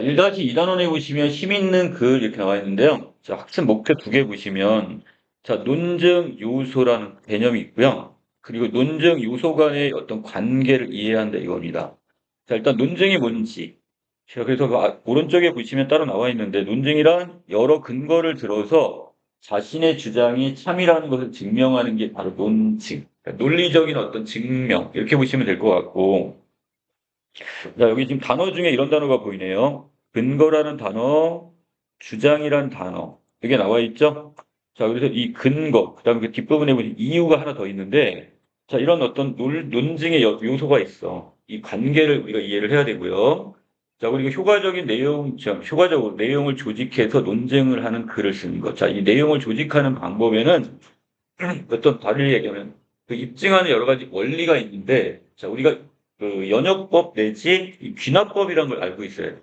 1-2단원에 보시면 힘 있는 글 이렇게 나와 있는데요. 자, 학습 목표 2개 보시면 자, 논증 요소라는 개념이 있고요. 그리고 논증 요소 간의 어떤 관계를 이해한다 이겁니다. 자, 일단 논증이 뭔지. 자, 그래서 오른쪽에 보시면 따로 나와 있는데 논증이란 여러 근거를 들어서 자신의 주장이 참이라는 것을 증명하는 게 바로 논증. 그러니까 논리적인 어떤 증명 이렇게 보시면 될 것 같고 자, 여기 지금 단어 중에 이런 단어가 보이네요. 근거라는 단어, 주장이라는 단어. 이게 나와 있죠? 자, 그래서 이 근거, 그 다음에 그 뒷부분에 보면 이유가 하나 더 있는데, 자, 이런 어떤 논증의 요소가 있어. 이 관계를 우리가 이해를 해야 되고요. 자, 그리고 효과적인 내용, 효과적으로 내용을 조직해서 논증을 하는 글을 쓰는 것. 자, 이 내용을 조직하는 방법에는 어떤 다르게 얘기하면 그 입증하는 여러 가지 원리가 있는데, 자, 우리가 그 연역법 내지 이 귀납법이라는 걸 알고 있어요.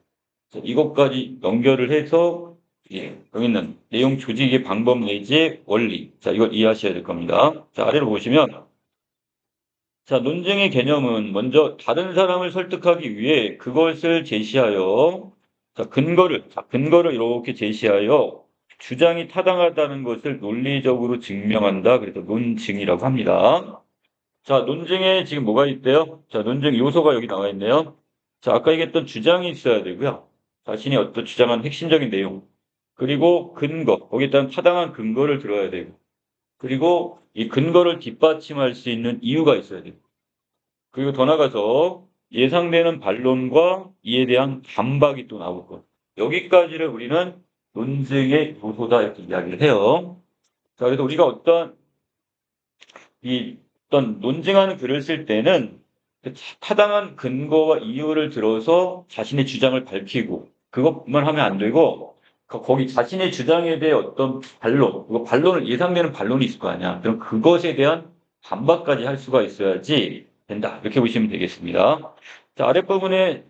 자, 이것까지 연결을 해서 여기 있는 내용 조직의 방법 내지 원리. 자, 이걸 이해하셔야 될 겁니다. 자, 아래로 보시면 자, 논증의 개념은 먼저 다른 사람을 설득하기 위해 그것을 제시하여 근거를 이렇게 제시하여 주장이 타당하다는 것을 논리적으로 증명한다. 그래서 논증이라고 합니다. 자, 논증에 지금 뭐가 있대요? 자, 논증 요소가 여기 나와 있네요. 자, 아까 얘기했던 주장이 있어야 되고요. 자신이 어떤 주장한 핵심적인 내용. 그리고 근거. 거기에 따른 타당한 근거를 들어야 되고. 그리고 이 근거를 뒷받침할 수 있는 이유가 있어야 돼요. 그리고 더 나아가서 예상되는 반론과 이에 대한 반박이 또 나올 것. 여기까지를 우리는 논증의 요소다 이렇게 이야기를 해요. 자, 그래서 우리가 어떤 논증하는 글을 쓸 때는 그 타당한 근거와 이유를 들어서 자신의 주장을 밝히고 그것만 하면 안 되고 거기 자신의 주장에 대해 어떤 반론을 예상되는 반론이 있을 거 아니야. 그럼 그것에 대한 반박까지 할 수가 있어야지 된다. 이렇게 보시면 되겠습니다. 자, 아랫부분에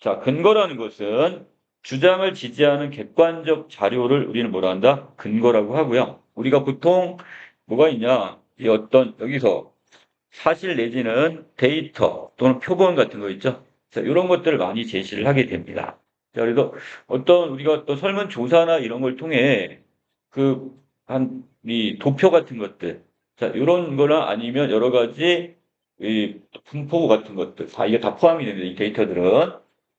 자, 근거라는 것은 주장을 지지하는 객관적 자료를 우리는 뭐라 한다? 근거라고 하고요. 우리가 보통 뭐가 있냐? 이 어떤 여기서 사실 내지는 데이터 또는 표본 같은 거 있죠. 자, 이런 것들을 많이 제시를 하게 됩니다. 자, 그래서 우리가 어떤 설문조사나 이런 걸 통해 이 도표 같은 것들, 자, 이런 거나 아니면 여러 가지 이 분포 같은 것들, 이게 다 포함이 됩니다. 이 데이터들은.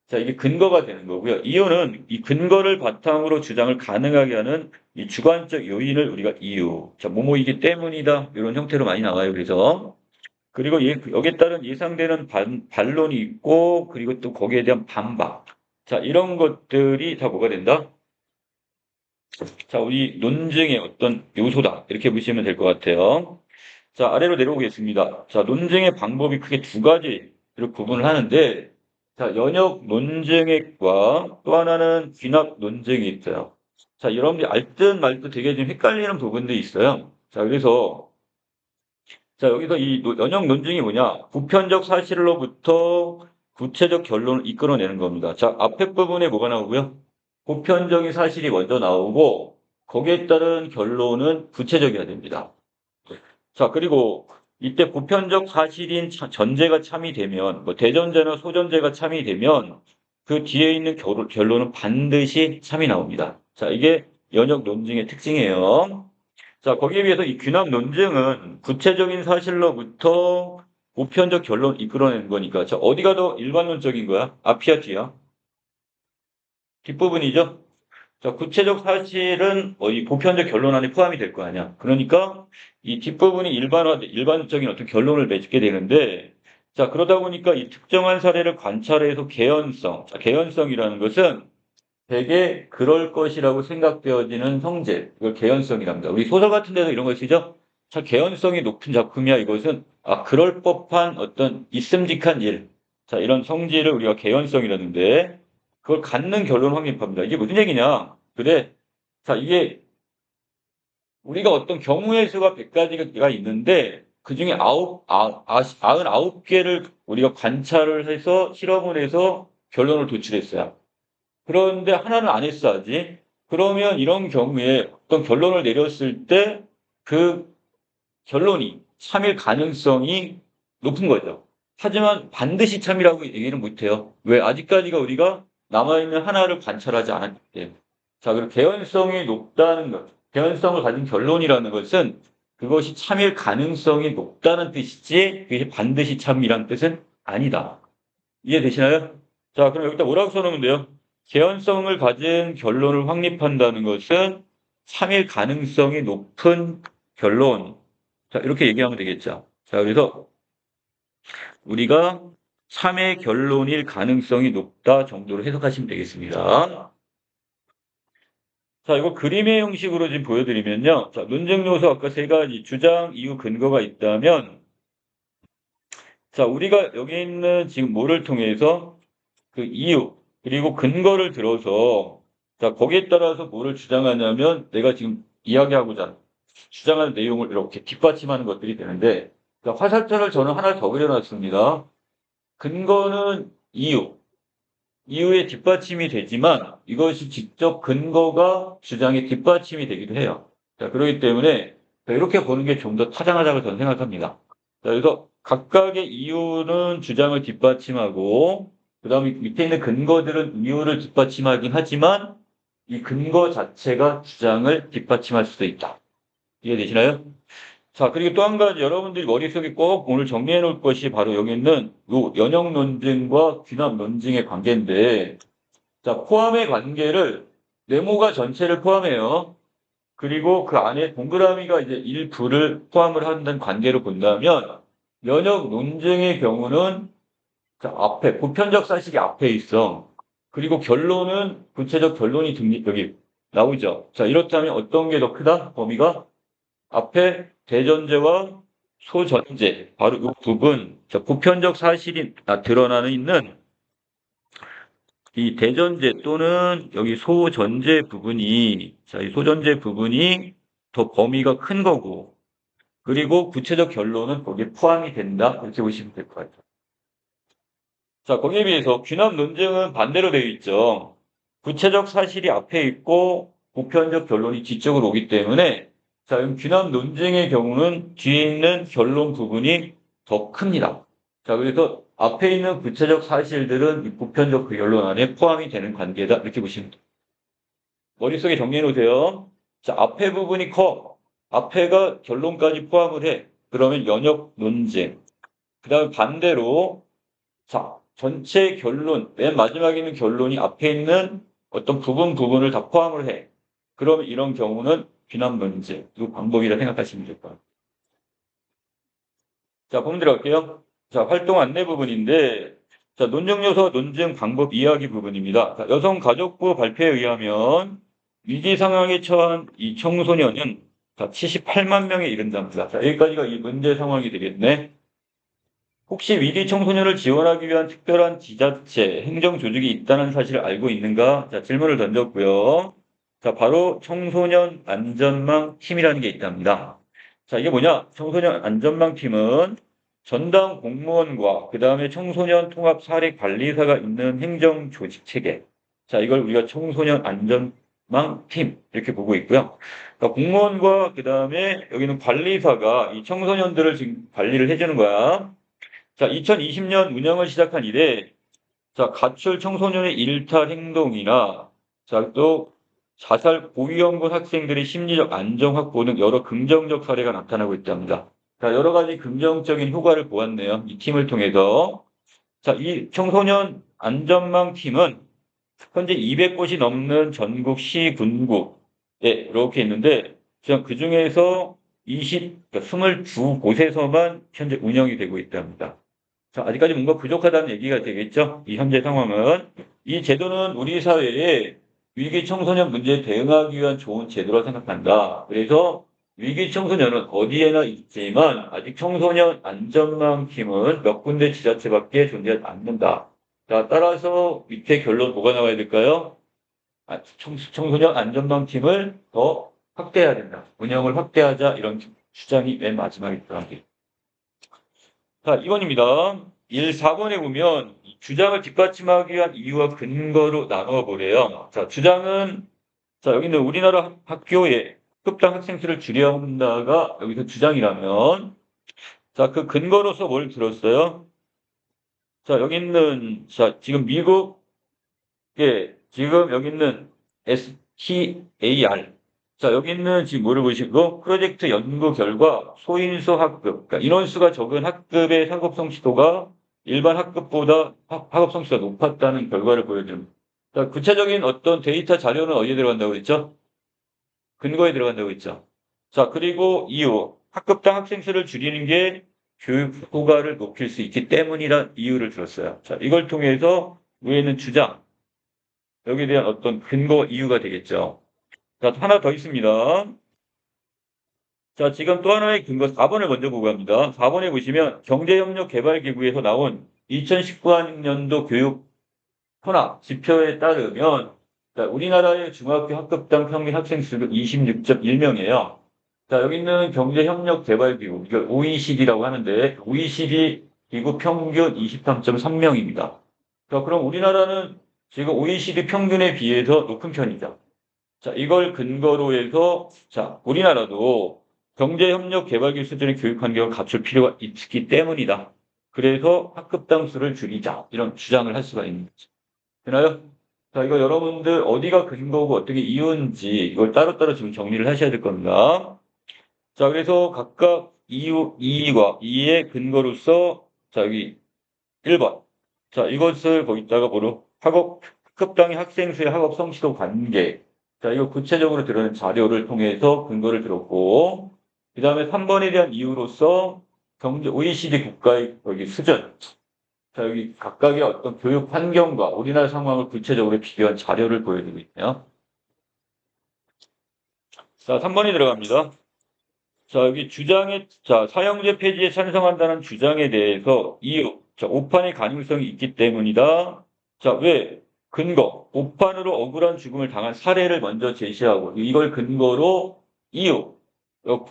자, 이게 근거가 되는 거고요. 이유는 이 근거를 바탕으로 주장을 가능하게 하는 이 주관적 요인을 우리가 이유. 자, 뭐뭐이기 때문이다. 이런 형태로 많이 나와요. 그래서. 그리고 여기에 따른 예상되는 반론이 있고, 그리고 또 거기에 대한 반박. 자, 이런 것들이 다 뭐가 된다? 자, 우리 논증의 어떤 요소다. 이렇게 보시면 될 것 같아요. 자, 아래로 내려오겠습니다. 자, 논증의 방법이 크게 두 가지로 구분을 하는데, 자, 연역 논증과 또 하나는 귀납 논증이 있어요. 자, 여러분들이 알듯 말듯 되게 좀 헷갈리는 부분들이 있어요. 자, 그래서 자, 여기서 이 연역 논증이 뭐냐? 보편적 사실로부터 구체적 결론을 이끌어내는 겁니다. 자, 앞에 부분에 뭐가 나오고요? 보편적인 사실이 먼저 나오고, 거기에 따른 결론은 구체적이어야 됩니다. 자, 그리고 이때 보편적 사실인 전제가 참이 되면, 뭐 대전제나 소전제가 참이 되면, 그 뒤에 있는 결론은 반드시 참이 나옵니다. 자, 이게 연역 논증의 특징이에요. 자, 거기에 비해서 이 귀납 논증은 구체적인 사실로부터 보편적 결론을 이끌어내는 거니까. 자, 어디가 더 일반론적인 거야? 앞이야, 뒤야? 뒷부분이죠? 자, 구체적 사실은 이 보편적 결론 안에 포함이 될 거 아니야. 그러니까 이 뒷부분이 일반적인 어떤 결론을 맺게 되는데, 자, 그러다 보니까 이 특정한 사례를 관찰해서 개연성. 자, 개연성이라는 것은 되게 그럴 것이라고 생각되어지는 성질, 이걸 개연성이랍니다. 우리 소설 같은 데도 이런 거 쓰죠? 참 개연성이 높은 작품이야. 이것은, 그럴 법한 어떤 있음직한 일. 자, 이런 성질을 우리가 개연성이라는데, 그걸 갖는 결론 확립합니다. 이게 무슨 얘기냐? 그래. 자, 이게 우리가 어떤 경우의 수가 100가지가 있는데, 그 중에 99개를 우리가 관찰을 해서 실험을 해서 결론을 도출했어요. 그런데 하나는 안 했어야지. 그러면 이런 경우에 어떤 결론을 내렸을 때 그 결론이 참일 가능성이 높은 거죠. 하지만 반드시 참이라고 얘기는 못해요. 왜? 아직까지가 우리가 남아있는 하나를 관찰하지 않았기 때문에. 자, 그리고 개연성이 높다는 것, 개연성을 가진 결론이라는 것은 그것이 참일 가능성이 높다는 뜻이지 그게 반드시 참이란 뜻은 아니다. 이해되시나요? 자, 그럼 여기다 뭐라고 써놓으면 돼요? 개연성을 가진 결론을 확립한다는 것은 참일 가능성이 높은 결론. 자, 이렇게 얘기하면 되겠죠. 자, 그래서 우리가 참의 결론일 가능성이 높다 정도로 해석하시면 되겠습니다. 자, 이거 그림의 형식으로 지금 보여드리면요. 자, 논증 요소 아까 세 가지 주장, 이유, 근거가 있다면 자, 우리가 여기 있는 지금 뭐를 통해서 그 이유 그리고 근거를 들어서 자, 거기에 따라서 뭐를 주장하냐면 내가 지금 이야기하고자 주장하는 내용을 이렇게 뒷받침하는 것들이 되는데 자, 화살표를 저는 하나 더 그려놨습니다. 근거는 이유의 뒷받침이 되지만 이것이 직접 근거가 주장의 뒷받침이 되기도 해요. 자, 그렇기 때문에 이렇게 보는 게 좀 더 타당하다고 저는 생각합니다. 자, 그래서 각각의 이유는 주장을 뒷받침하고 그다음에 밑에 있는 근거들은 이유를 뒷받침하긴 하지만 이 근거 자체가 주장을 뒷받침할 수도 있다. 이해되시나요? 자, 그리고 또 한 가지 여러분들이 머릿속에 꼭 오늘 정리해 놓을 것이 바로 여기 있는 요 연역 논증과 귀납 논증의 관계인데 자, 포함의 관계를 네모가 전체를 포함해요. 그리고 그 안에 동그라미가 이제 일부를 포함을 한다는 관계로 본다면 연역 논증의 경우는 자, 앞에 보편적 사실이 앞에 있어. 그리고 결론은 구체적 결론이 여기 나오죠. 자, 이렇다면 어떤 게 더 크다? 범위가 앞에 대전제와 소전제 바로 이 부분 자, 보편적 사실이 드러나는 있는 이 대전제 또는 여기 소전제 부분이 자, 이 소전제 부분이 더 범위가 큰 거고 그리고 구체적 결론은 거기에 포함이 된다 이렇게 보시면 될 것 같아요. 자, 거기에 비해서 귀납 논증은 반대로 되어 있죠. 구체적 사실이 앞에 있고 보편적 결론이 뒤쪽으로 오기 때문에 자, 귀납 논증의 경우는 뒤에 있는 결론 부분이 더 큽니다. 자, 그래서 앞에 있는 구체적 사실들은 이 보편적 그 결론 안에 포함이 되는 관계다 이렇게 보시면 돼요. 머릿속에 정리해 놓으세요. 자, 앞에 부분이 커. 앞에가 결론까지 포함을 해. 그러면 연역 논증. 그 다음에 반대로 자, 전체 결론, 맨 마지막에 있는 결론이 앞에 있는 어떤 부분을 다 포함을 해. 그러면 이런 경우는 귀납 논증, 이 방법이라 생각하시면 될 것 같아요. 자, 본문 들어갈게요. 자, 활동 안내 부분인데, 자, 논증 요소, 논증 방법 이야기 부분입니다. 자, 여성가족부 발표에 의하면 위기 상황에 처한 이 청소년은 자, 78만 명에 이른답니다. 자, 여기까지가 이 문제 상황이 되겠네. 혹시 위기 청소년을 지원하기 위한 특별한 지자체, 행정조직이 있다는 사실을 알고 있는가? 자, 질문을 던졌고요. 자, 바로 청소년 안전망 팀이라는 게 있답니다. 자, 이게 뭐냐? 청소년 안전망 팀은 전담 공무원과 그 다음에 청소년 통합 사례 관리사가 있는 행정조직 체계. 자, 이걸 우리가 청소년 안전망 팀 이렇게 보고 있고요. 그러니까 공무원과 그 다음에 여기는 관리사가 이 청소년들을 지금 관리를 해주는 거야. 자, 2020년 운영을 시작한 이래, 자, 가출 청소년의 일탈 행동이나, 자, 또 자살 고위험군 학생들의 심리적 안정 확보 등 여러 긍정적 사례가 나타나고 있답니다. 자, 여러 가지 긍정적인 효과를 보았네요. 이 팀을 통해서. 자, 이 청소년 안전망 팀은 현재 200곳이 넘는 전국 시, 군구에 이렇게 있는데, 그 중에서 22곳에서만 현재 운영이 되고 있답니다. 자, 아직까지 뭔가 부족하다는 얘기가 되겠죠? 이 현재 상황은. 이 제도는 우리 사회에 위기 청소년 문제에 대응하기 위한 좋은 제도라 생각한다. 그래서 위기 청소년은 어디에나 있지만 아직 청소년 안전망 팀은 몇 군데 지자체밖에 존재하지 않는다. 자, 따라서 밑에 결론 뭐가 나와야 될까요? 청소년 안전망 팀을 더 확대해야 된다. 운영을 확대하자. 이런 주장이 맨 마지막에 들어갑니다. 자, 2번입니다. 1, 4번에 보면 주장을 뒷받침하기 위한 이유와 근거로 나누어 보래요. 자, 주장은 자, 여기는 우리나라 학교에 급당 학생 수를 줄여야 한다가 여기서 주장이라면 자, 그 근거로서 뭘 들었어요? 자, 여기 있는 자, 지금 미국 예, 지금 여기 있는 STAR. 자, 여기 있는 지금 뭐를 보시고, 프로젝트 연구 결과 소인수 학급, 그러니까 인원수가 적은 학급의 학업 성취도가 일반 학급보다 학업 성취도가 높았다는 결과를 보여줍니다. 자, 구체적인 어떤 데이터 자료는 어디에 들어간다고 했죠? 근거에 들어간다고 했죠. 자, 그리고 이유. 학급당 학생 수를 줄이는 게 교육 효과를 높일 수 있기 때문이란 이유를 들었어요. 자, 이걸 통해서 위에는 주장, 여기에 대한 어떤 근거 이유가 되겠죠. 자, 하나 더 있습니다. 자, 지금 또 하나의 근거 4번을 먼저 보고 갑니다. 4번에 보시면 경제협력개발기구에서 나온 2019학년도 교육 현황 지표에 따르면 자, 우리나라의 중학교 학급당 평균 학생 수는 26.1명이에요. 자, 여기 있는 경제협력개발기구, 이걸 OECD라고 하는데 OECD 기구 평균 23.3명입니다. 자, 그럼 우리나라는 지금 OECD 평균에 비해서 높은 편이죠. 자, 이걸 근거로 해서, 자, 우리나라도 경제협력개발기 수준의 교육 환경을 갖출 필요가 있기 때문이다. 그래서 학급당 수를 줄이자. 이런 주장을 할 수가 있는 거죠. 되나요? 자, 이거 여러분들 어디가 근거고 어떻게 이유인지 이걸 따로따로 지금 정리를 하셔야 될 겁니다. 자, 그래서 각각 이유, 이의와 이의 근거로서, 자, 여기 1번. 자, 이것을 거기다가 뭐로? 학급당의 학생 수의 학업 성취도 관계. 자, 이거 구체적으로 드러낸 자료를 통해서 근거를 들었고, 그 다음에 3번에 대한 이유로서 OECD 국가의 여기 수준. 자, 여기 각각의 어떤 교육 환경과 우리나라 상황을 구체적으로 비교한 자료를 보여드리고 있네요. 자, 3번이 들어갑니다. 자, 여기 자, 사형제 폐지에 찬성한다는 주장에 대해서 이유. 자, 오판의 가능성이 있기 때문이다. 자, 왜? 근거. 오판으로 억울한 죽음을 당한 사례를 먼저 제시하고 이걸 근거로 이유.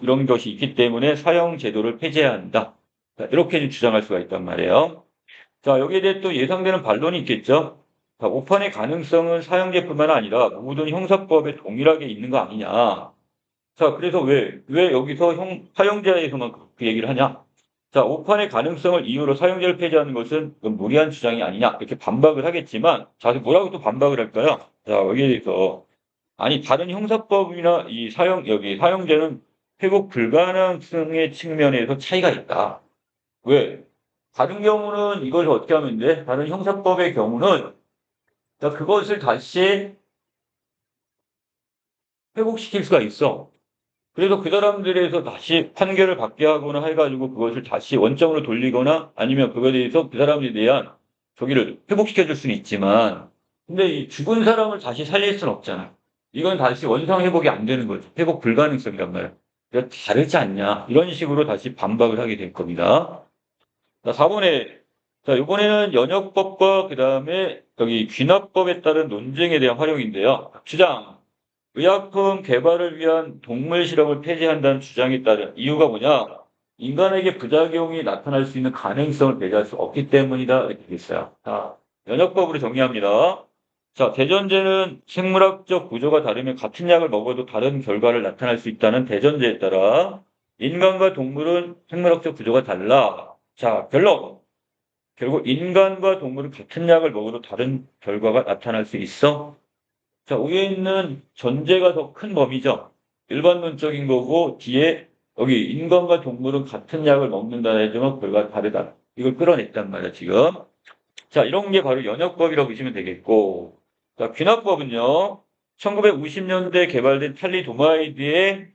이런 것이 있기 때문에 사형 제도를 폐지해야 한다. 자, 이렇게 주장할 수가 있단 말이에요. 자, 여기에 대해 또 예상되는 반론이 있겠죠. 자, 오판의 가능성은 사형제뿐만 아니라 모든 형사법에 동일하게 있는 거 아니냐. 자, 그래서 왜 여기서 사형제에서만 그 얘기를 하냐? 자, 오판의 가능성을 이유로 사형제를 폐지하는 것은 무리한 주장이 아니냐? 이렇게 반박을 하겠지만, 자, 뭐라고 또 반박을 할까요? 자, 여기에 대해서. 아니, 다른 형사법이나 여기 사형제는 회복 불가능성의 측면에서 차이가 있다. 왜? 다른 경우는 이걸 어떻게 하면 돼? 다른 형사법의 경우는, 자, 그것을 다시 회복시킬 수가 있어. 그래서 그 사람들에서 다시 판결을 받게 하거나 해가지고 그것을 다시 원점으로 돌리거나 아니면 그거에 대해서 그 사람에 대한 저기를 회복시켜 줄 수는 있지만 근데 이 죽은 사람을 다시 살릴 수는 없잖아. 이건 다시 원상 회복이 안 되는 거죠. 회복 불가능성이란 말이야. 그러니까 다르지 않냐. 이런 식으로 다시 반박을 하게 될 겁니다. 자, 4번에 자, 이번에는 연역법과 그다음에 여기 귀납법에 따른 논쟁에 대한 활용인데요. 주장. 의약품 개발을 위한 동물 실험을 폐지한다는 주장에 따른 이유가 뭐냐? 인간에게 부작용이 나타날 수 있는 가능성을 배제할 수 없기 때문이다. 이렇게 되어 있어요. 자, 연역법으로 정리합니다. 자, 대전제는 생물학적 구조가 다르면 같은 약을 먹어도 다른 결과를 나타날 수 있다는 대전제에 따라 인간과 동물은 생물학적 구조가 달라. 자, 결론. 결국 인간과 동물은 같은 약을 먹어도 다른 결과가 나타날 수 있어? 자, 위에 있는 전제가 더 큰 범위죠. 일반론적인 거고, 뒤에 여기 인간과 동물은 같은 약을 먹는다 해지만 결과가 다르다. 이걸 끌어냈단 말이야, 지금. 자, 이런 게 바로 연역법이라고 보시면 되겠고. 자, 귀납법은요, 1950년대 개발된 탈리도마이드의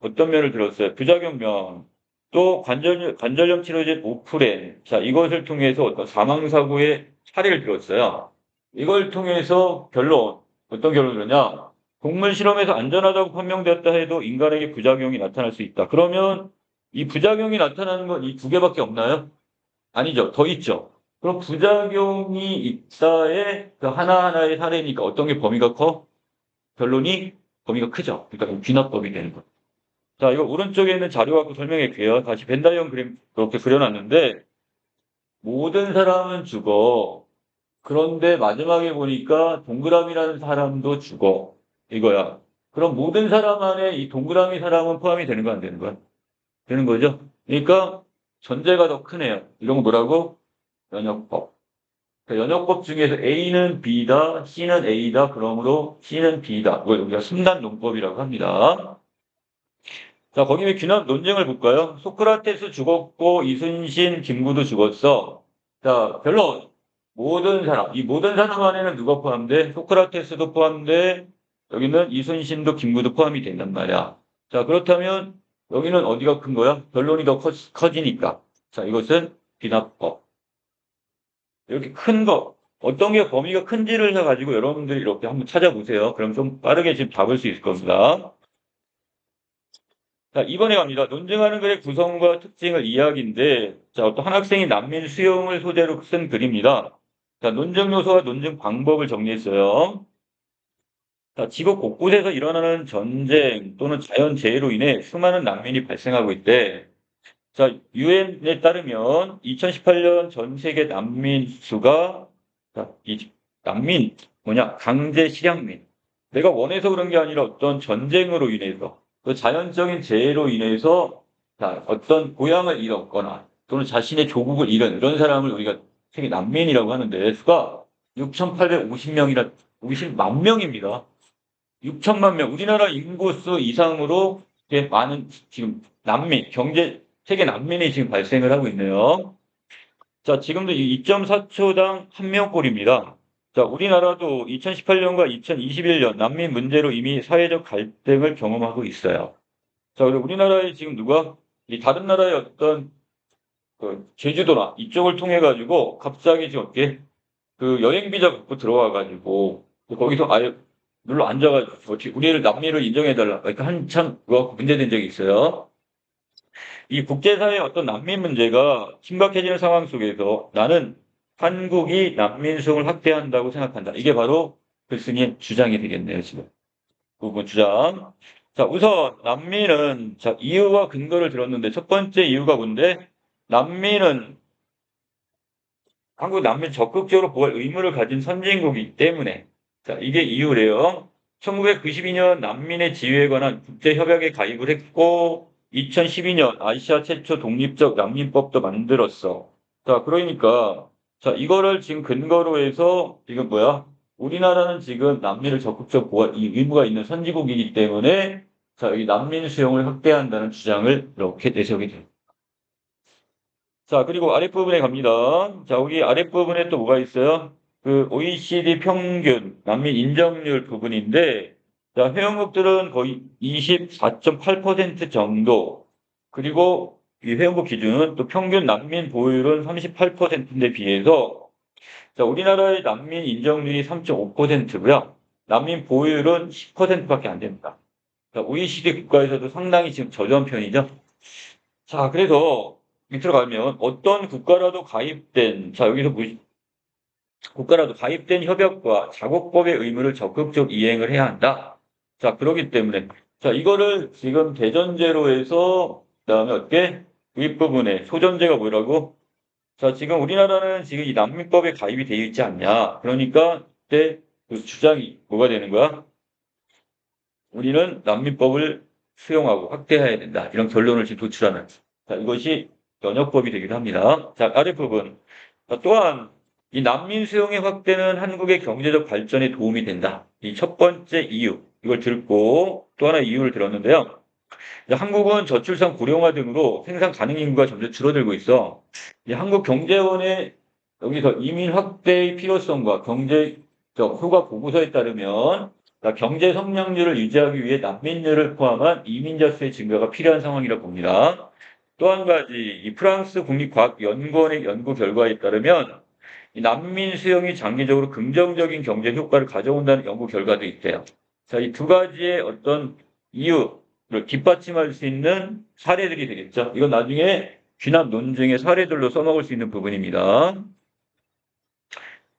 어떤 면을 들었어요? 부작용면. 또 관절염 치료제 오프렌. 자, 이것을 통해서 어떤 사망사고의 사례를 들었어요. 이걸 통해서 어떤 결론을 하냐? 동물 실험에서 안전하다고 판명되었다 해도 인간에게 부작용이 나타날 수 있다. 그러면 이 부작용이 나타나는 건 이 두 개밖에 없나요? 아니죠. 더 있죠. 그럼 부작용이 있다의 그 하나하나의 사례니까 어떤 게 범위가 커? 결론이 범위가 크죠. 그러니까 귀납법이 되는 거예요. 자, 이거 오른쪽에 있는 자료 갖고 설명할게요. 다시 벤다이언 그림 그렇게 그려놨는데 모든 사람은 죽어. 그런데 마지막에 보니까 동그라미라는 사람도 죽어. 이거야. 그럼 모든 사람 안에 이 동그라미 사람은 포함이 되는 거 안 되는 거야? 되는 거죠? 그러니까 전제가 더 크네요. 이런 거 뭐라고? 연역법. 연역법 중에서 A는 B다, C는 A다, 그러므로 C는 B다. 이걸 우리가 순단 논법이라고 합니다. 자, 거기에 귀납 논증을 볼까요? 소크라테스 죽었고, 이순신, 김구도 죽었어. 자, 결론. 모든 사람, 이 모든 사람 안에는 누가 포함돼? 소크라테스도 포함돼, 여기는 이순신도 김구도 포함이 된단 말이야. 자, 그렇다면, 여기는 어디가 큰 거야? 결론이 더 커지니까. 자, 이것은 귀납법. 이렇게 큰 거, 어떤 게 범위가 큰지를 해가지고 여러분들이 이렇게 한번 찾아보세요. 그럼 좀 빠르게 지금 잡을 수 있을 겁니다. 자, 이번에 갑니다. 논증하는 글의 구성과 특징을 이야기인데, 자, 어떤 한 학생이 난민 수용을 소재로 쓴 글입니다. 자, 논증 요소와 논증 방법을 정리했어요. 자, 지구 곳곳에서 일어나는 전쟁 또는 자연재해로 인해 수많은 난민이 발생하고 있대. 자, 유엔에 따르면 2018년 전 세계 난민 수가, 자, 이 난민, 뭐냐, 강제 실향민. 내가 원해서 그런 게 아니라 어떤 전쟁으로 인해서, 그 자연적인 재해로 인해서, 자, 어떤 고향을 잃었거나, 또는 자신의 조국을 잃은 이런 사람을 우리가 세계 난민이라고 하는데, 수가 6,850명이라, 50만 명입니다. 6천만 명, 우리나라 인구수 이상으로 이렇게 많은 지금 난민, 세계 난민이 지금 발생을 하고 있네요. 자, 지금도 2.4초당 1명꼴입니다. 자, 우리나라도 2018년과 2021년 난민 문제로 이미 사회적 갈등을 경험하고 있어요. 자, 그리고 우리나라에 지금 이 다른 나라의 어떤 제주도나 이쪽을 통해 가지고 갑자기 지금 어떻게 그 여행 비자 갖고 들어와 가지고 거기서 아예 눌러 앉아가지고 어떻게 우리를 남미를 인정해달라 이렇게 한참 그거 문제된 적이 있어요. 이 국제사회의 어떤 난민 문제가 심각해지는 상황 속에서 나는 한국이 난민 수용을 확대한다고 생각한다. 이게 바로 글쓴이의 주장이 되겠네요, 지금. 부분 주장. 자, 우선 난민은 자, 이유와 근거를 들었는데 첫 번째 이유가 뭔데? 난민은 한국 난민 적극적으로 보호할 의무를 가진 선진국이기 때문에 자, 이게 이유래요. 1992년 난민의 지위에 관한 국제협약에 가입을 했고 2012년 아시아 최초 독립적 난민법도 만들었어. 자, 그러니까 자, 이거를 지금 근거로 해서 지금 뭐야? 우리나라는 지금 난민을 적극적으로 보호할 이 의무가 있는 선진국이기 때문에 자, 이 난민 수용을 확대한다는 주장을 이렇게 내세우게 됩니다. 자, 그리고 아랫부분에 갑니다. 자, 여기 아랫부분에 또 뭐가 있어요? 그 OECD 평균 난민 인정률 부분인데, 자, 회원국들은 거의 24.8% 정도, 그리고 이 회원국 기준은 또 평균 난민 보유율은 38%인데 비해서, 자, 우리나라의 난민 인정률이 3.5%고요. 난민 보유율은 10%밖에 안 됩니다. 자, OECD 국가에서도 상당히 지금 저조한 편이죠. 자, 그래서 밑으로 가면 어떤 국가라도 가입된, 자, 여기서 국가라도 가입된 협약과 작업법의 의무를 적극적 이행을 해야 한다. 자, 그러기 때문에, 자, 이거를 지금 대전제로 해서, 그다음에 어떻게? 윗부분에 소전제가 뭐라고? 자, 지금 우리나라는 지금 이 난민법에 가입이 되어 있지 않냐. 그러니까, 그때 그 주장이 뭐가 되는 거야? 우리는 난민법을 수용하고 확대해야 된다. 이런 결론을 지금 도출하는. 자, 이것이 연역법이 되기도 합니다. 자, 아랫부분. 자, 또한 이 난민 수용의 확대는 한국의 경제적 발전에 도움이 된다. 이 첫 번째 이유. 이걸 듣고 또 하나 이유를 들었는데요. 자, 한국은 저출산 고령화 등으로 생산 가능 인구가 점점 줄어들고 있어. 이 한국경제원의 여기서 이민 확대의 필요성과 경제적 효과 보고서에 따르면 자, 경제 성장률을 유지하기 위해 난민율을 포함한 이민자 수의 증가가 필요한 상황이라고 봅니다. 또 한 가지, 이 프랑스 국립과학연구원의 연구 결과에 따르면 이 난민 수용이 장기적으로 긍정적인 경제 효과를 가져온다는 연구 결과도 있대요. 자, 이 두 가지의 어떤 이유를 뒷받침할 수 있는 사례들이 되겠죠. 이건 나중에 귀납 논증의 사례들로 써먹을 수 있는 부분입니다.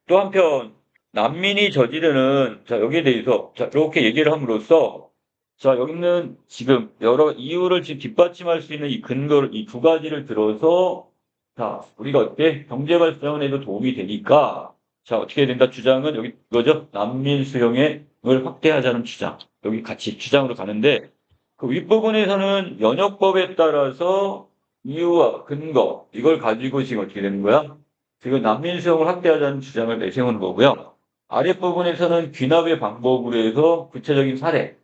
또 한편 난민이 저지르는 자 여기에 대해서 자 이렇게 얘기를 함으로써 자 여기는 지금 여러 이유를 지금 뒷받침할 수 있는 이 근거를 이 두 가지를 들어서 자 우리가 어떻게 경제 발전에도 도움이 되니까 자 어떻게 된다 주장은 여기 이거죠 난민 수용을 확대하자는 주장 여기 같이 주장으로 가는데 그 윗부분에서는 연역법에 따라서 이유와 근거 이걸 가지고 지금 어떻게 되는 거야? 지금 난민 수용을 확대하자는 주장을 내세우는 거고요. 아랫부분에서는 귀납의 방법으로 해서 구체적인 사례,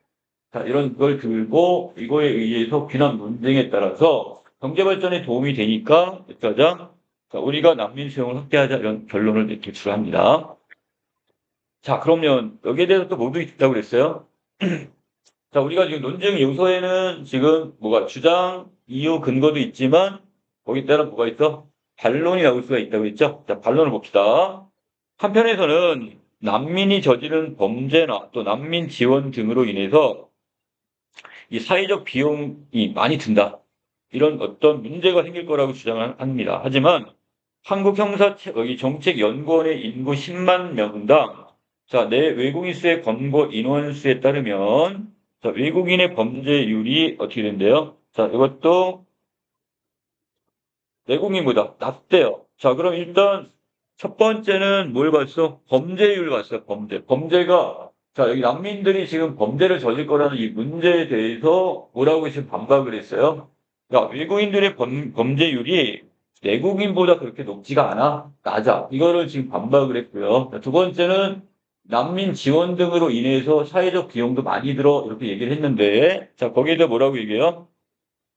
자, 이런 걸 들고 이거에 의해서 귀납 논쟁에 따라서 경제 발전에 도움이 되니까 어떻게 하자? 자, 우리가 난민 수용을 확대하자 이런 결론을 도출합니다. 자, 그러면 여기에 대해서 또 뭐도 있다고 그랬어요? 자, 우리가 지금 논쟁 요소에는 지금 뭐가 주장, 이유, 근거도 있지만 거기에 따라 뭐가 있어? 반론이 나올 수가 있다고 했죠? 자, 반론을 봅시다. 한편에서는 난민이 저지른 범죄나 또 난민 지원 등으로 인해서 이 사회적 비용이 많이 든다. 이런 어떤 문제가 생길 거라고 주장을 합니다. 하지만 여기 정책연구원의 인구 10만 명당 자, 내 외국인 수의 권고 인원수에 따르면 자, 외국인의 범죄율이 어떻게 된대요? 자, 이것도 내국인보다 낮대요. 자, 그럼 일단 첫 번째는 뭘 봤어? 범죄율 봤어요. 범죄가 자, 여기 난민들이 지금 범죄를 저질 거라는 이 문제에 대해서 뭐라고 지금 반박을 했어요? 야, 외국인들의 범죄율이 내국인보다 그렇게 높지가 않아? 낮아. 이거를 지금 반박을 했고요. 자, 두 번째는 난민 지원 등으로 인해서 사회적 비용도 많이 들어 이렇게 얘기를 했는데 자, 거기에다 뭐라고 얘기해요?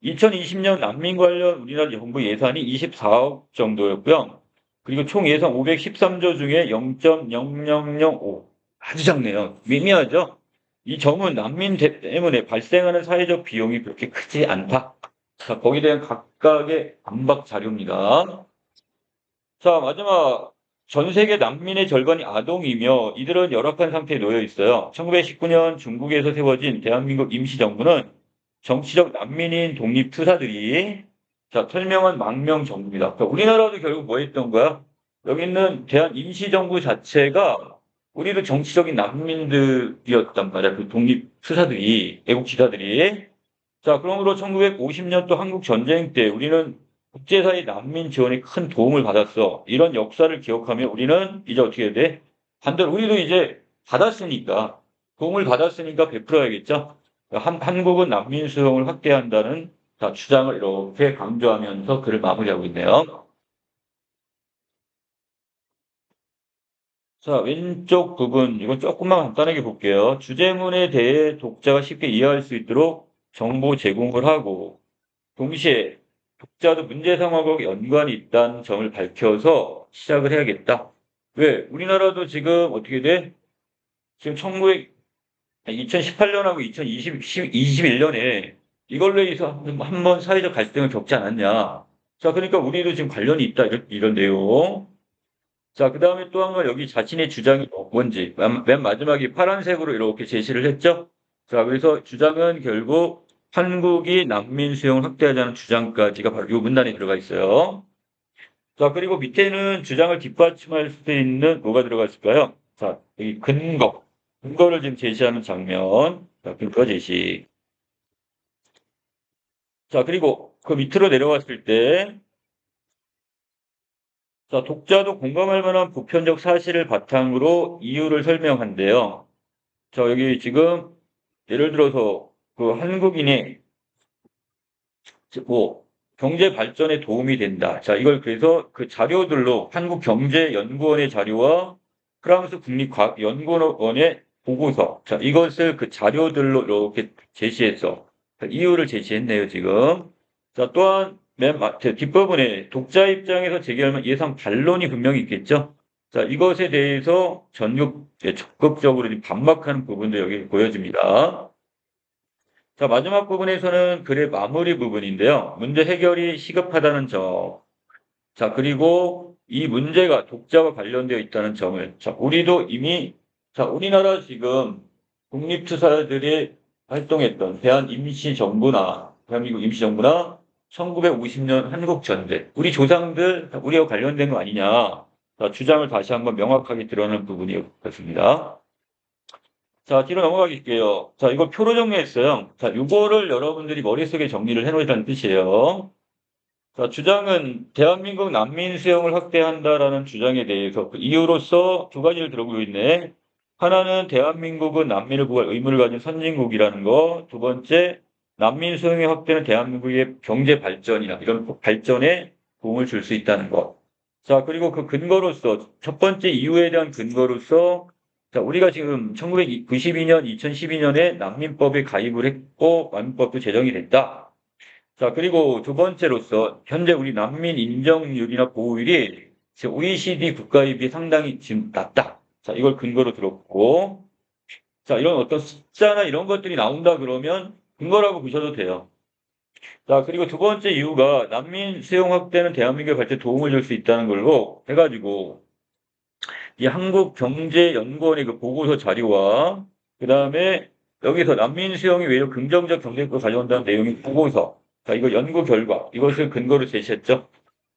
2020년 난민 관련 우리나라 정부 예산이 24억 정도였고요. 그리고 총 예산 513조 중에 0.0005. 아주 작네요. 미미하죠? 이 점은 난민 때문에 발생하는 사회적 비용이 그렇게 크지 않다. 자, 거기에 대한 각각의 반박 자료입니다. 자, 마지막. 전 세계 난민의 절반이 아동이며 이들은 열악한 상태에 놓여 있어요. 1919년 중국에서 세워진 대한민국 임시정부는 정치적 난민인 독립투사들이 자, 설명한 망명 정부입니다. 그러니까 우리나라도 결국 뭐 했던 거야? 여기 있는 대한 임시정부 자체가 우리도 정치적인 난민들이었단 말이야. 그 독립투사들이, 애국지사들이. 자, 그러므로 1950년도 한국 전쟁 때 우리는 국제사회 난민 지원에 큰 도움을 받았어. 이런 역사를 기억하면 우리는 이제 어떻게 해야 돼? 반대로 우리도 이제 받았으니까, 도움을 받았으니까 베풀어야겠죠? 한국은 난민 수용을 확대한다는 자, 주장을 이렇게 강조하면서 글을 마무리하고 있네요. 자, 왼쪽 부분, 이건 조금만 간단하게 볼게요. 주제문에 대해 독자가 쉽게 이해할 수 있도록 정보 제공을 하고, 동시에 독자도 문제 상황과 연관이 있다는 점을 밝혀서 시작을 해야겠다. 왜? 우리나라도 지금 어떻게 돼? 지금 2018년하고 2021년에 이걸로 해서 한 번 사회적 갈등을 겪지 않았냐. 자, 그러니까 우리도 지금 관련이 있다. 이런 내용. 자, 그 다음에 또 한 번 여기 자신의 주장이 뭔지 맨 마지막에 파란색으로 이렇게 제시를 했죠. 자, 그래서 주장은 결국 한국이 난민 수용을 확대하자는 주장까지가 바로 이 문단에 들어가 있어요. 자, 그리고 밑에는 주장을 뒷받침할 수 있는 뭐가 들어가 있을까요? 자, 여기 근거를 지금 제시하는 장면. 자, 근거 제시. 자, 그리고 그 밑으로 내려왔을 때 자, 독자도 공감할 만한 보편적 사실을 바탕으로 이유를 설명한대요. 자, 여기 지금 예를 들어서 그 한국인이 뭐 경제 발전에 도움이 된다. 자, 이걸 그래서 그 자료들로 한국경제연구원의 자료와 프랑스 국립연구원의 보고서. 자, 이것을 그 자료들로 이렇게 제시해서 이유를 제시했네요, 지금. 자, 또한 뒷부분에 독자 입장에서 제기하면 예상 반론이 분명히 있겠죠. 자, 이것에 대해서 적극적으로 반박하는 부분도 여기 보여집니다. 자, 마지막 부분에서는 글의 마무리 부분인데요. 문제 해결이 시급하다는 점. 자, 그리고 이 문제가 독자와 관련되어 있다는 점을. 자, 우리도 이미, 자, 우리나라 지금 독립투사들이 활동했던 대한민국 임시정부나 1950년 한국전쟁. 우리 조상들, 우리와 관련된 거 아니냐. 자, 주장을 다시 한번 명확하게 드러낸 부분이었습니다. 자, 뒤로 넘어가겠게요. 자, 이거 표로 정리했어요. 자, 이거를 여러분들이 머릿속에 정리를 해놓으라는 뜻이에요. 자, 주장은 대한민국 난민 수용을 확대한다라는 주장에 대해서 그 이유로서 두 가지를 들어보고 있네. 하나는 대한민국은 난민을 구할 의무를 가진 선진국이라는 거. 두 번째, 난민 수용의 확대는 대한민국의 경제 발전이나 이런 발전에 도움을 줄 수 있다는 거. 자, 그리고 그 근거로서, 첫 번째 이유에 대한 근거로서, 자, 우리가 지금 1992년, 2012년에 난민법에 가입을 했고, 난민법도 제정이 됐다. 자, 그리고 두 번째로서, 현재 우리 난민 인정률이나 보호율이 지금 OECD 국가에 비해 상당히 지금 낮다. 자, 이걸 근거로 들었고, 자, 이런 어떤 숫자나 이런 것들이 나온다 그러면 근거라고 보셔도 돼요. 자, 그리고 두 번째 이유가 난민 수용 확대는 대한민국의 발전에 도움을 줄 수 있다는 걸로 해가지고 이 한국경제연구원의 그 보고서 자료와 그다음에 여기서 난민 수용이 외로 긍정적 경제효과를 가져온다는 내용의 보고서. 자, 이거 연구 결과 이것을 근거로 제시했죠.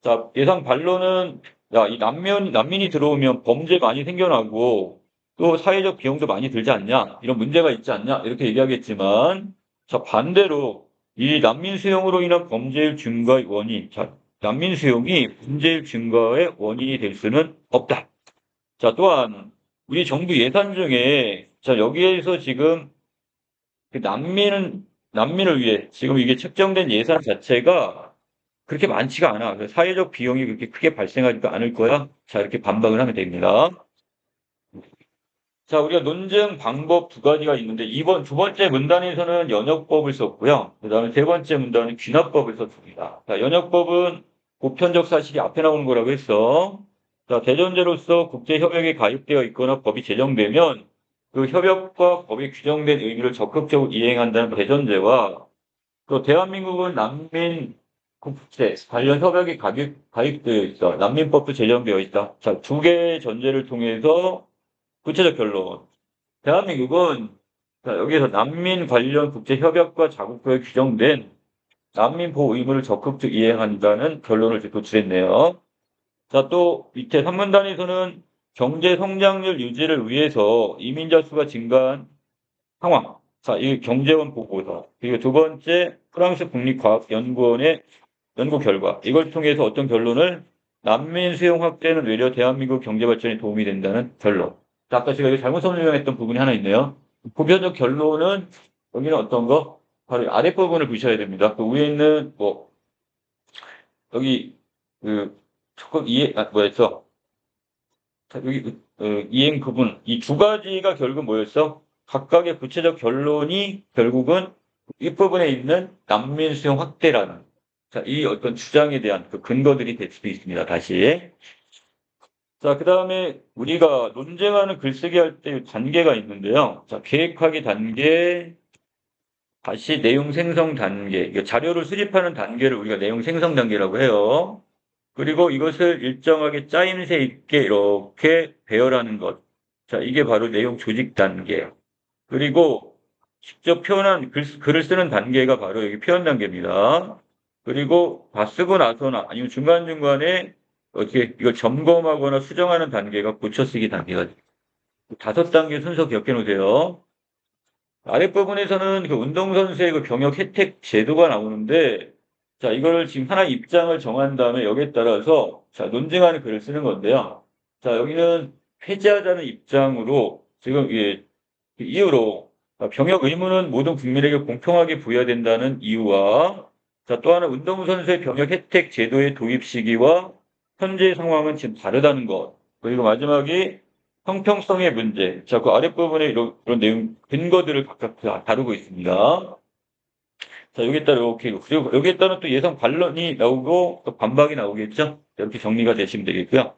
자, 예상 반론은 야, 이 난민이 들어오면 범죄 많이 생겨나고 또 사회적 비용도 많이 들지 않냐? 이런 문제가 있지 않냐? 이렇게 얘기하겠지만 자, 반대로 이 난민 수용으로 인한 범죄율 증가의 원인, 자, 난민 수용이 범죄율 증가의 원인이 될 수는 없다. 자, 또한 우리 정부 예산 중에 자, 여기에서 지금 그 난민을 위해 지금 이게 책정된 예산 자체가 그렇게 많지가 않아. 그래서 사회적 비용이 그렇게 크게 발생하지도 않을 거야. 자, 이렇게 반박을 하면 됩니다. 자, 우리가 논증 방법 두 가지가 있는데, 두 번째 문단에서는 연역법을 썼고요. 그 다음에 세 번째 문단은 귀납법을 썼습니다. 자, 연역법은 보편적 사실이 앞에 나오는 거라고 했어. 자, 대전제로서 국제협약에 가입되어 있거나 법이 제정되면 그 협약과 법이 규정된 의미를 적극적으로 이행한다는 대전제와 또 대한민국은 난민 국제 관련 협약에 가입되어 있어. 난민법도 제정되어 있다. 자, 두 개의 전제를 통해서 구체적 결론. 대한민국은 자, 여기서 난민 관련 국제 협약과 자국부에 규정된 난민 보호 의무를 적극적 이행한다는 결론을 도출했네요. 자, 또 밑에 3문단에서는 경제 성장률 유지를 위해서 이민자 수가 증가한 상황. 자, 이 경제원 보고서. 그리고 두 번째 프랑스 국립과학연구원의 연구 결과. 이걸 통해서 어떤 결론을 난민 수용 확대는 외려 대한민국 경제 발전에 도움이 된다는 결론. 자, 아까 제가 이거 잘못 설명했던 부분이 하나 있네요. 보편적 결론은 여기는 어떤 거? 바로 아랫부분을 보셔야 됩니다. 그 위에 있는 뭐 여기 그 조금 뭐였어? 자, 여기 이행 부분 이 두 가지가 결국 뭐였어? 각각의 구체적 결론이 결국은 윗부분에 있는 난민 수용 확대라는 자, 이 어떤 주장에 대한 그 근거들이 될 수도 있습니다. 다시. 자, 그 다음에 우리가 논쟁하는 글쓰기 할 때 단계가 있는데요. 자, 계획하기 단계, 다시 내용 생성 단계, 이게 자료를 수집하는 단계를 우리가 내용 생성 단계라고 해요. 그리고 이것을 일정하게 짜임새 있게 이렇게 배열하는 것. 자, 이게 바로 내용 조직 단계. 그리고 직접 표현한 글을 쓰는 단계가 바로 여기 표현 단계입니다. 그리고 다 쓰고 나서나 아니면 중간중간에 어떻게 이걸 점검하거나 수정하는 단계가 고쳐쓰기 단계가 5단계 순서 기억해 놓으세요. 아랫부분에서는 그 운동선수의 그 병역 혜택 제도가 나오는데 자, 이거를 지금 하나 입장을 정한 다음에 여기에 따라서 자, 논증하는 글을 쓰는 건데요. 자, 여기는 폐지하자는 입장으로 지금 이유로 병역 의무는 모든 국민에게 공평하게 부여야 된다는 이유와 자, 또 하나 운동선수의 병역 혜택 제도의 도입 시기와 현재 상황은 지금 다르다는 것. 그리고 마지막이 형평성의 문제. 자, 그 아랫부분에 이런 내용, 근거들을 각각 다 다루고 있습니다. 자, 여기에 따라 이렇게, 그리고 여기에 따라 또 예상 반론이 나오고 또 반박이 나오겠죠? 이렇게 정리가 되시면 되겠고요.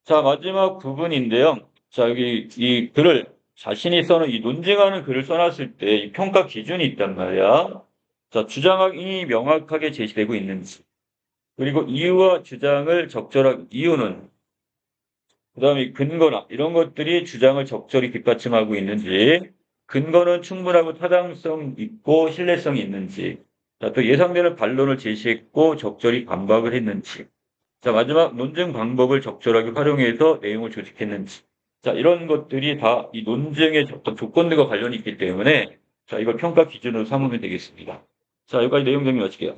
자, 마지막 부분인데요. 자, 여기 이 글을 자신이 써놓은 이 논증하는 글을 써놨을 때 이 평가 기준이 있단 말이야. 자, 주장이 명확하게 제시되고 있는지. 그리고 이유와 주장을 적절하게, 이유는 그다음에 근거나 이런 것들이 주장을 적절히 뒷받침하고 있는지, 근거는 충분하고 타당성 있고 신뢰성이 있는지, 자, 또 예상되는 반론을 제시했고 적절히 반박을 했는지, 자, 마지막 논증 방법을 적절하게 활용해서 내용을 조직했는지, 자, 이런 것들이 다 이 논증의 어떤 조건들과 관련이 있기 때문에, 자, 이걸 평가 기준으로 삼으면 되겠습니다. 자, 여기까지 내용 정리 마칠게요.